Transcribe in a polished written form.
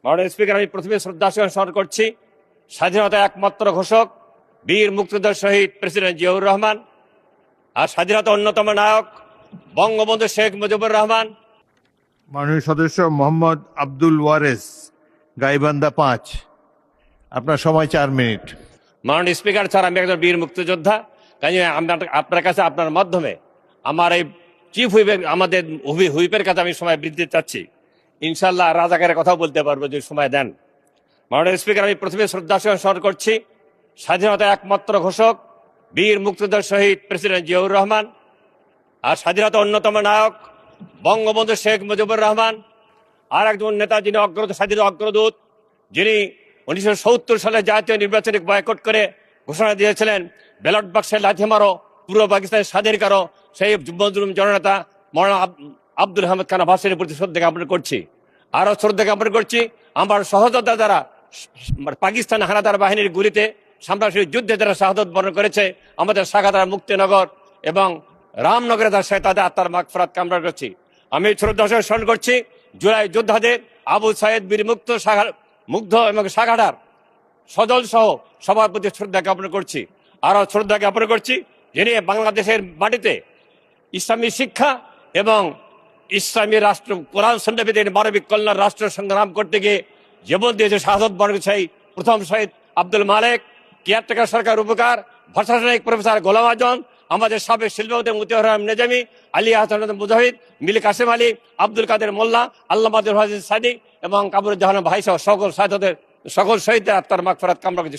মাননীয় স্পিকার, আমি প্রথমে শ্রদ্ধা স্মরণ করছি স্বাধীনতা একমাত্র ঘোষক বীর মুক্তিযোদ্ধা শহীদ প্রেসিডেন্ট জিয়াউর রহমান আর স্বাধীনতা অন্যতম নায়ক বঙ্গবন্ধু শেখ মুজিবুর রহমান। মাননীয় সদস্য মোহাম্মদ আব্দুল ওয়ারেস, গাইবান্ধা 5। আপনার সময় 4 মিনিট। মাননীয় স্পিকার স্যার, আমি একজন বীর মুক্তিযোদ্ধা, কাজে আপনার কাছে আপনার মাধ্যমে আমার এই চিফ হুইপের আমাদের হুইপের কাছে আমি সময় বৃদ্ধি চাচ্ছি। ইনশাল্লাহ রাজাকারের কথাও বলতে পারবো যদি সময় দেন। মাননীয় স্পিকার, আমি প্রথমে শ্রদ্ধা স্মরণ করছি স্বাধীনতা একমাত্র ঘোষক বীর মুক্তিযোদ্ধা শহীদ প্রেসিডেন্ট জিয়াউর রহমান আর স্বাধীনতা অন্যতম নায়ক বঙ্গবন্ধু শেখ মুজিবুর রহমান। আর একজন নেতা যিনি স্বাধীনতা অগ্রদূত, যিনি 1970 সালে জাতীয় নির্বাচনে বয়কট করে ঘোষণা দিয়েছিলেন ব্যালট বাক্সে লাথি মারো, পূর্ব পাকিস্তানের স্বাধীন করো, সেই মজলুম জননেতা মৌলানা আব্দুল হামিদ খান আব্বাসীর প্রতি শ্রদ্ধা জ্ঞাপন করছি। আরও শ্রদ্ধা জ্ঞাপন করছি আমার সহযোদ্ধা যারা পাকিস্তান হানাদার বাহিনীর গুলিতে সাম্রাজ্যের যুদ্ধে যারা শাহাদত বরণ করেছে, আমাদের সাগাতারা, মুক্তিনগর এবং রামনগরে তাদের আত্মার মাগফিরাত কামনা করছি। আমি শ্রদ্ধা স্মরণ করছি জুলাই যোদ্ধাদের আবু সাইদ, বীর মুগ্ধ এবং সাগাটার সজল সহ সবার প্রতি শ্রদ্ধা জ্ঞাপন করছি। আরও শ্রদ্ধা জ্ঞাপন করছি যিনি বাংলাদেশের মাটিতে ইসলামী শিক্ষা এবং ইসলামী রাষ্ট্র কোরআন সন্ন্যাসীদের মানবিক কল্যাণ রাষ্ট্র সংগ্রাম করতে গিয়ে জীবন দিয়েছে, শাহাদত বরণ করেছে প্রথম শহীদ আব্দুল মালেক, কেয়ারটেকার সরকার উপকার, ভাষাসৈনিক প্রফেসর গোলাম আজম, আমাদের সাবেক শিল্পপতি মতিউর রহমান নেজামি, আলী হাসান মুজাহিদ, মিলি কাসেম আলী, আব্দুল কাদের মোল্লা, আল্লামা সাদি এবং কামরুজ্জামান ভাই সহ সকল শহীদদের আত্মার মাগফিরাত কামনা করছি।